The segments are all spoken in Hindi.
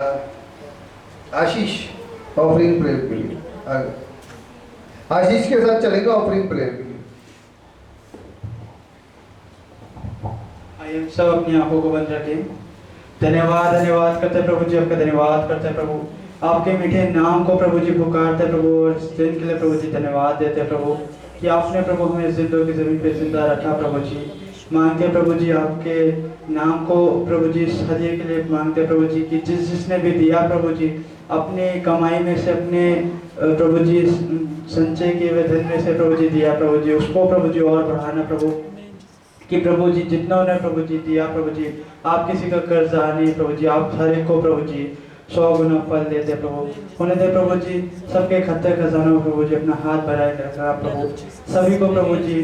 आशीष ऑफरिंग प्रेयर के लिए आशीष के साथ चलेगा ऑफरिंग प्रेयर के लिए। आइए सब अपनी आंखों को बंद रखें। धन्यवाद धन्यवाद करते प्रभु जी, आपका धन्यवाद करते प्रभु, आपके मीठे नाम को प्रभु जी पुकारते प्रभु, और इस दिन के लिए प्रभु जी धन्यवाद देते प्रभु कि आपने प्रभु हमें जिंदों की जमीन पे जिंदा रखा प्रभु जी। मांगते प्रभु जी आपके नाम को प्रभु जी इस हदिये के लिए मांगते प्रभु जी कि जिसने भी दिया प्रभु जी अपने कमाई में से, अपने प्रभु जी संचय किए हुए धन में से प्रभु जी दिया प्रभु जी, उसको प्रभु जी और बढ़ाना प्रभु कि प्रभु जी जितना उन्हें प्रभु जी दिया प्रभु जी, आप किसी का कर्जा नहीं प्रभु जी, आप हर एक को प्रभु जी 100 गुना फल देते प्रभु। उन्हें दे प्रभु जी सबके खत्ते खजानों में प्रभु जी अपना हाथ बढ़ाए रखना प्रभु, सभी को प्रभु जी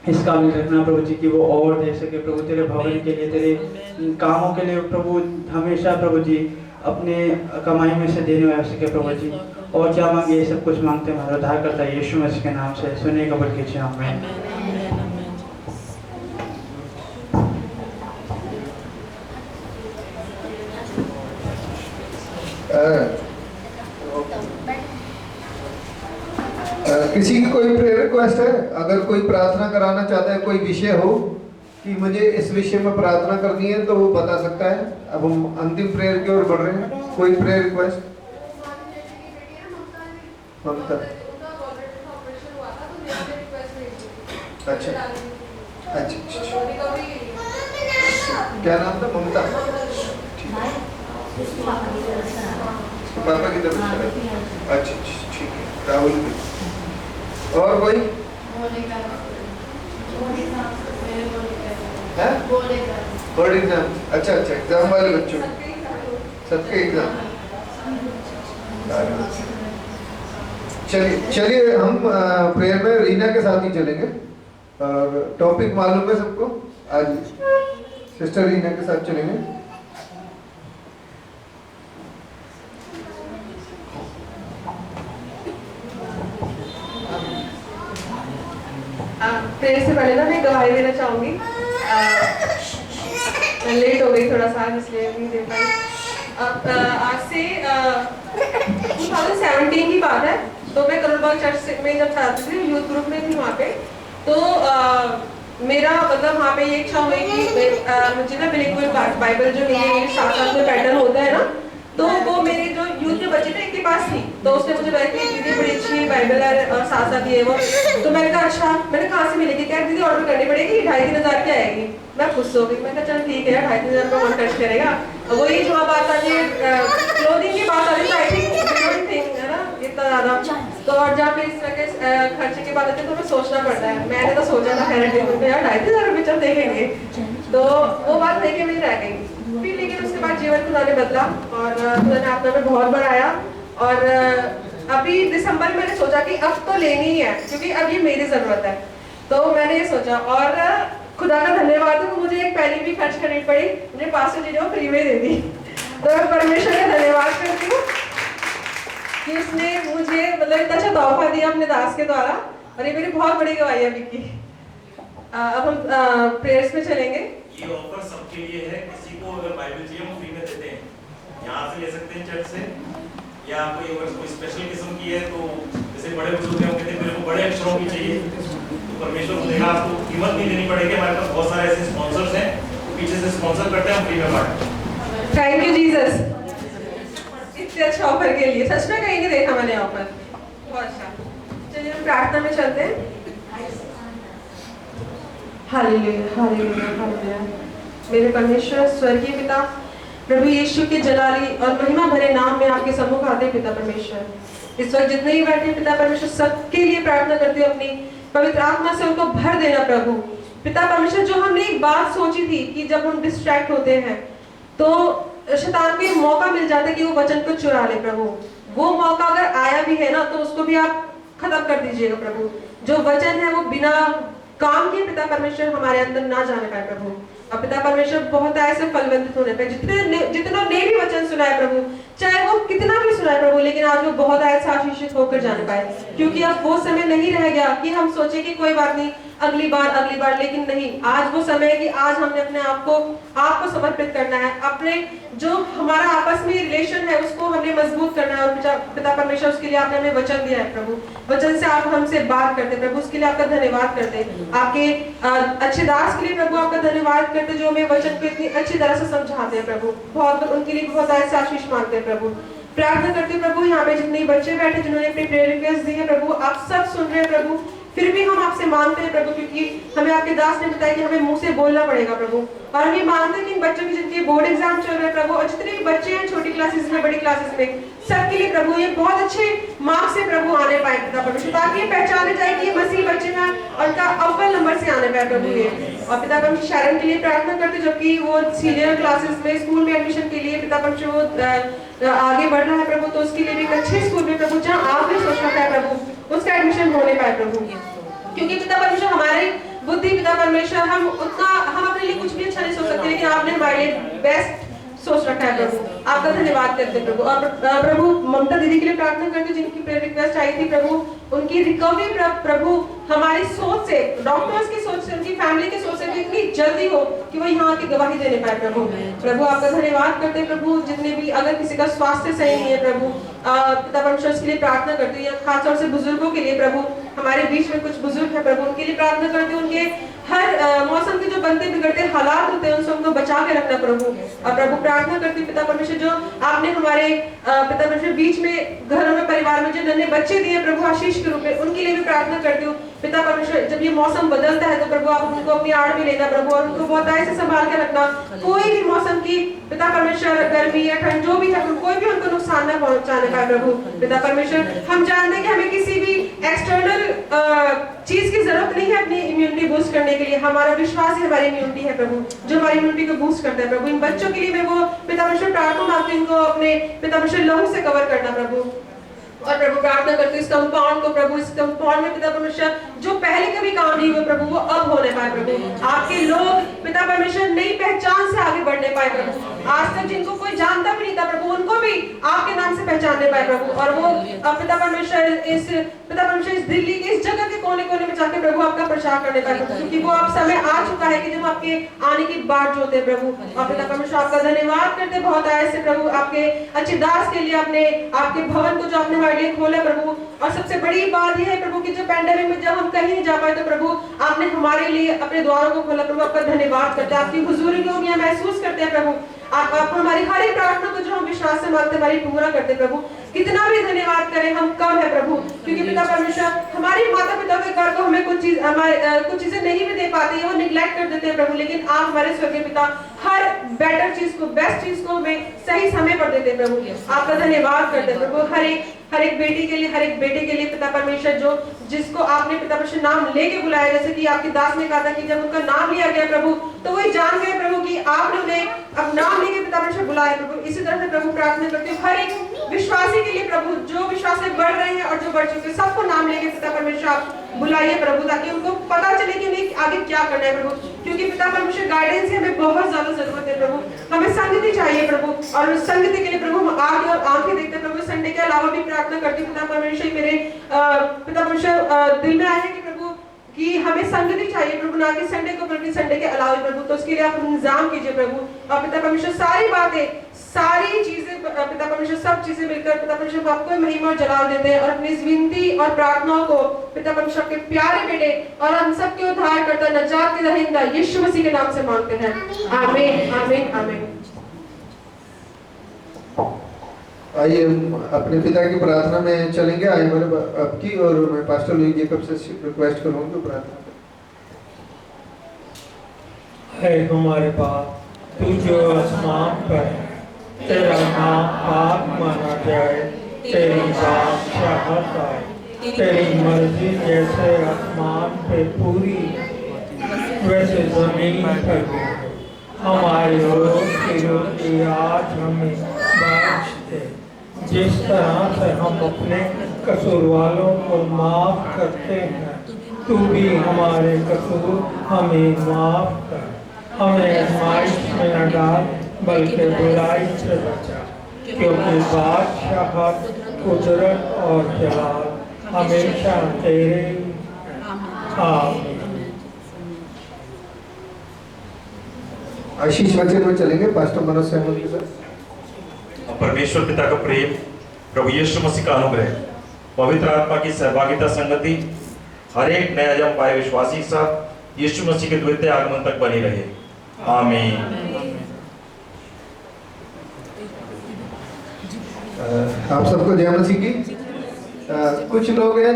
इस काबिल रखना प्रभु जी कि वो और दे सके प्रभु, तेरे भवन के लिए, तेरे कामों के लिए प्रभु, हमेशा प्रभु जी अपने कमाई में से देने वाले सके प्रभु जी। और क्या मांगे, ये सब कुछ मांगते हैं हमारा उद्धार करता है यीशु मसीह के नाम से, सुनिए कबूल कीजिए आमीन। किसी की कोई प्रेयर रिक्वेस्ट है? अगर कोई प्रार्थना कराना चाहता है, कोई विषय हो कि मुझे इस विषय में प्रार्थना करनी है, तो वो बता सकता है। अब हम अंतिम प्रेयर की ओर बढ़ रहे हैं। कोई प्रेयर रिक्वेस्ट? ममता, अच्छा अच्छा, क्या नाम था? ममता, पापा की तरफ से। अच्छा ठीक है, राहुल। और कोई बोर्ड एग्जाम? अच्छा अच्छा, एग्जाम वाले बच्चों, सबके एग्जाम। चलिए हम प्रेयर में रीना के साथ ही चलेंगे। और टॉपिक मालूम है सबको? आज सिस्टर रीना के साथ चलेंगे। प्रेयर से पहले ना मैं गवाही देना चाहूँगी। लेट हो गई थोड़ा सा, इसलिए नहीं दे पाई। आज से 2017 की बात है। तो मैं करोलबाग चर्च में जब जाती थी, यूथ ग्रुप में थी वहाँ पे, तो मेरा मतलब वहाँ पे ये इच्छा हुई कि मुझे ना बिल्कुल बाइबल जो ये 7 में पैटर्न होता है ना, तो वो मेरे जो यूथ के बच्चे थे इनके पास थी, तो उसने मुझे बताया कि दीदी बड़ी अच्छी बाइबल है और साथ साथ ये वो। तो मैंने कहा अच्छा, मैंने कहाँ से मिलेगी? क्या दीदी ऑर्डर करनी पड़ेगी, 2,500-3,000 की आएगी। मैं खुश हो गई, मैं कहा चल ठीक है, 2,500 का कौन खर्च करेगा। और वही जो बात आती है क्लोथिंग की बात आती है, आई थिंक है ना इतना ज्यादा, तो और जब इस तरह के खर्चे की बात आती है तो हमें सोचना पड़ता है। मैंने तो सोचा था यार 2,500 रुपये चल देखेंगे, तो वो बात लेके मेरी रह गई। फिर लेकिन उसके बाद जीवन खुदा ने बदला और खुदा ने आपने में बहुत बढ़ाया। और अभी दिसंबर में मैंने सोचा कि अब तो लेनी ही है, क्योंकि अब ये मेरी जरूरत है। तो मैंने ये सोचा, और खुदा का धन्यवाद है कि मुझे एक पैनी भी खर्च करनी पड़ी, मुझे पास्टर जी ने फ्री में दे दी। तो मैं परमेश्वर का धन्यवाद करती हूँ कि उसने मुझे मतलब इतना अच्छा तोहफा दिया अपने दास के द्वारा, और ये मेरी बहुत बड़ी गवाही है विक्की। अब हम प्रेयर्स में चलेंगे। ये ऑफर सबके लिए है, किसी को अगर बाइबल चाहिए हम फ्री में देते हैं, यहाँ से ले सकते हैं चर्च से, या कोई स्पेशल किस्म की है तो जैसे बड़े बुजुर्ग हैं, कहते हैं मेरे को बड़े अक्षरों की चाहिए, तो परमेश्वर को देगा, आपको कीमत नहीं देनी पड़ेगी। हमारे पास बहुत सारे ऐसे स्पॉन्सर्स हैं, पीछे से स्पॉन्सर करते हैं, हम फ्री में बांटते। थैंक यू जीसस, इतने अच्छा ऑफर के लिए। सच में कहीं नहीं देखा मैंने ऑफर, बहुत अच्छा। चलिए हम प्रार्थना में चलते हैं। Hallelujah hallelujah hallelujah. मेरे परमेश्वर स्वर्गीय पिता, प्रभु यीशु के जलाली और महिमा भरे नाम में आपके सम्मुख आते पिता परमेश्वर, इस वक्त जितने ही बैठे पिता परमेश्वर सबके लिए प्रार्थना करती हूँ, अपनी पवित्र आत्मा से उनको भर देना प्रभु। पिता परमेश्वर, जो हमने एक बात सोची थी कि जब हम डिस्ट्रैक्ट होते हैं तो शैतान को एक मौका मिल जाता है कि वो वचन को चुरा ले प्रभु, वो मौका अगर आया भी है ना तो उसको भी आप खत्म कर दीजिएगा प्रभु। जो वचन है वो बिना काम के पिता परमेश्वर हमारे अंदर ना जाने पाए प्रभु। अब पिता परमेश्वर बहुत ऐसे फलवंतित होने पे जितनों ने भी वचन सुना है प्रभु, चाहे वो कितना भी सुना है प्रभु, लेकिन आज वो बहुत ऐसे आशीषित होकर जाने पाए, क्योंकि अब वो समय नहीं रह गया कि हम सोचे कि कोई बात नहीं अगली बार, लेकिन नहीं, आज वो समय है कि आज हमने अपने आप को समर्पित करना है। अपने जो हमारा आपस में रिलेशन है उसको हमने मजबूत करना है, और पिता परमेश्वर उसके लिए आपने हमें वचन दिया है प्रभु। वचन से आप हमसे बात करते प्रभु, उसके लिए आपका धन्यवाद करते हैं। आपके अच्छे दास के लिए प्रभु आपका धन्यवाद करते, जो हमें वचन को इतनी अच्छी तरह से समझाते हैं प्रभु। बहुत उनके लिए बहुत ऐसे आशीष मांगते हैं प्रभु। प्रार्थना करते हैं प्रभु, यहाँ पे जितने बच्चे बैठे जिन्होंने अपनी प्रेयर रिक्वेस्ट दी है प्रभु, आप सब सुन रहे हैं प्रभु। फिर भी हम आपसे मांगते हैं प्रभु, क्योंकि हमें आपके दास ने बताया कि हमें मुंह से बोलना पड़ेगा प्रभु। और हम ये मांगते हैं कि इन बच्चों की जिनके बोर्ड एग्जाम चल रहे हैं प्रभु, और जितने भी बच्चे हैं छोटी क्लासेस में, बड़ी क्लासेस में, सबके लिए प्रभु ये बहुत अच्छे मार्क्स से प्रभु आने पाए पिता परमेश्वर, ताकि ये पहचाने जाए कि ये मसीह बच्चे हैं और उनका अव्वल नंबर से आने पाए प्रभु ये। और पिता परमेश्वर शरण के लिए प्रार्थना करते, जबकि वो सीनियर क्लासेस में स्कूल में एडमिशन के लिए पिता परमेश्वर वो आगे बढ़ रहा है प्रभु, तो उसके लिए भी एक अच्छे स्कूल में प्रभु, जहाँ आपने सोच रखा है प्रभु, उसका एडमिशन होने पाए प्रभु। क्योंकि पिता परमेश्वर हमारी बुद्धि, पिता परमेश्वर हम अपने लिए कुछ भी अच्छा नहीं सोच सकते, लेकिन आपने हमारे लिए बेस्ट सोच रखा है प्रभु। आपका धन्यवाद करते प्रभु। और प्रभु ममता दीदी के लिए प्रार्थना करते, जिनकी प्रेयर रिक्वेस्ट आई थी प्रभु, उनकी रिकवरी प्रभु हमारी सोच से, डॉक्टर्स की सोच से, उनकी फैमिली की सोच से इतनी जल्दी हो कि वो यहाँ की गवाही देने पाए प्रभु। प्रभु आपका धन्यवाद करते प्रभु। जितने भी अगर किसी का स्वास्थ्य सही नहीं है प्रभु, पिता परमेश्वर के लिए प्रार्थना करते हैं, खासतौर से बुजुर्गों के लिए प्रभु, हमारे बीच में कुछ बुजुर्ग है प्रभु, उनके लिए प्रार्थना करते हैं। उनके हर मौसम के जो बनते बिगड़ते हालात होते हैं उनसे उनको बचा के रखना प्रभु। और प्रभु प्रार्थना करते पिता परमेश्वर, जो आपने हमारे पिता परमेश्वर बीच में घरों में, परिवार में जो नन्हे बच्चे दिए प्रभु आशीष के रूप में, उनके लिए भी प्रार्थना करती हूँ पिता परमेश्वर। जब ये मौसम बदलता है तो प्रभु आप उनको अपनी आड़ में लेना प्रभु, और उनको बहुत ऐसे संभाल के रखना, कोई भी मौसम की पिता परमेश्वर, गर्मी या ठंड जो भी है, कोई भी उनको नुकसान न पहुंचाने पाए प्रभु। पिता परमेश्वर हम जानते हैं कि हमें किसी भी एक्सटर्नल चीज की जरूरत नहीं है अपनी इम्यूनिटी बूस्ट करने के लिए, हमारा विश्वास ही हमारी इम्यूनिटी है प्रभु, जो हमारी इम्यूनिटी को बूस्ट करता है प्रभु। इन बच्चों के लिए मैं वो पिता परमेश्वर प्रार्थना मांगती हूँ, इनको अपने पिता परमेश्वर लहू से कवर करना प्रभु। और प्रभु प्रार्थना करते इस कंपाउंड को प्रभु, इस कंपाउंड में पिता परमेश्वर जो पहले कभी काम नहीं हुए प्रभु, वो अब होने पाए प्रभु। आपके लोग पिता परमेश्वर नई पहचान से आगे बढ़ने पाए प्रभु। आज तक जिनको कोई जानता भी नहीं था प्रभु, उनको भी आपके नाम से पहचानने पाए प्रभु। और वो पिता परमेश्वर इस दिल्ली के इस जगह के कोने कोने में जाकर प्रभु आपका प्रचार करने पाए प्रभु, क्योंकि वो अब समय आ चुका है कि जब आपके आने की बाट जोते प्रभु। और पिता परमेश्वर आपका धन्यवाद करते बहुत आए से प्रभु, आपके अच्छे दास के लिए, आपने आपके भवन को जो आपने हमारे लिए खोला प्रभु। और सबसे बड़ी बात यह है प्रभु कि जो पैंडेमिक में जब हम कहीं नहीं जा पाए तो प्रभु आपने हमारे लिए अपने द्वारों को खोला प्रभु। आपका धन्यवाद करते हैं, आपकी हुजूरी को हम यहाँ महसूस करते हैं प्रभु। आप हमारी हर एक प्रार्थना को जो हम विश्वास से मानते हमारी पूरा करते प्रभु। कितना भी धन्यवाद करें हम कम है प्रभु, क्योंकि पिता परमेश्वर हमारे माता पिता के घर को हमें कुछ चीजें नहीं भी दे पाते, वो निग्लेक्ट कर देते हैं प्रभु, लेकिन आप हमारे स्वर्गीय पिता हर बेटर चीज को, बेस्ट चीज को हमें सही समय पर देते प्रभु। आपका धन्यवाद करते हैं प्रभु। हर एक बेटी के लिए, हर एक बेटे के लिए पिता परमेश्वर, जो जिसको आपने पिता परमेश्वर नाम लेके बुलाया, जैसे कि आपके दास ने कहा था कि जब उनका नाम लिया गया प्रभु तो वो जान गए प्रभु कि आपने उन्हें अब नाम लेके पिता परमेश्वर बुलाया प्रभु। इसी तरह से प्रभु प्रार्थना करते हैं हर एक विश्वासी के लिए प्रभु, जो विश्वास में बढ़ रहे हैं और जो बढ़ चुके, सबको नाम लेके पिता परमेश्वर आप बुलाइए प्रभु, ताकि उनको पता चले कि उन्हें आगे क्या करना है प्रभु। क्योंकि पिता परमेश्वर गाइडेंस की हमें बहुत ज्यादा जरूरत है प्रभु, हमें संगति चाहिए प्रभु। और उस संगति के लिए प्रभु हम आगे और आंखें देखते प्रभु। संडे के अलावा भी प्रार्थना करती पिता परमेश्वर, मेरे पिता परमेश्वर दिल में आए हैं कि प्रभु कि हमें संगति चाहिए प्रभु, ना कि संडे को बल्कि संडे के अलावा प्रभु। तो उसके लिए आप इंतजाम कीजिए प्रभु। और पिता परमेश्वर सारी बातें, सारी चीजें पिता परमेश्वर, सब चीजें मिलकर पिता परमेश्वर आपको महिमा और जलाल देते हैं। और अपनी इस विनती और प्रार्थनाओं को पिता परमेश्वर के प्यारे बेटे और हम सबके उद्धार करता, नजात के दहिंदा यीशु मसीह के नाम से मांगते हैं, आमीन आमीन आमीन। आइए हम अपने पिता की प्रार्थना में चलेंगे। आइए हमारे आपकी और मैं पास्टर लुई जेकब से रिक्वेस्ट करूंगा प्रार्थना है। हमारे बाप, तू जो आसमान पर है, तेरा नाम पाक माना जाए, तेरी बादशाहत आए, तेरी मर्जी जैसे आसमान पे पूरी वैसे जमीन पर भी हो। हमारी रोज की रोटी आज हमें बख्श दे, जिस तरह से हम अपने कसूर वालों को माफ करते हैं, तू भी हमारे कसूर हमें माफ कर। हमें आजमाइश में न डाल, बल्कि बुराई से बचा, क्योंकि बादशाहत, कुदरत और जलाल हमेशा तेरे। आमीन। आशीष वचन में चलेंगे पास्टर मनोज सहमल के साथ। परमेश्वर पिता का प्रेम, प्रभु यीशु मसीह का अनुग्रह, पवित्र आत्मा की सहभागिता संगति हर एक नया जन्म पाए विश्वासी के साथ यीशु मसीह के द्वितीय आगमन तक बनी रहे। आमीन। आप सबको जय मसीह की। कुछ लोग हैं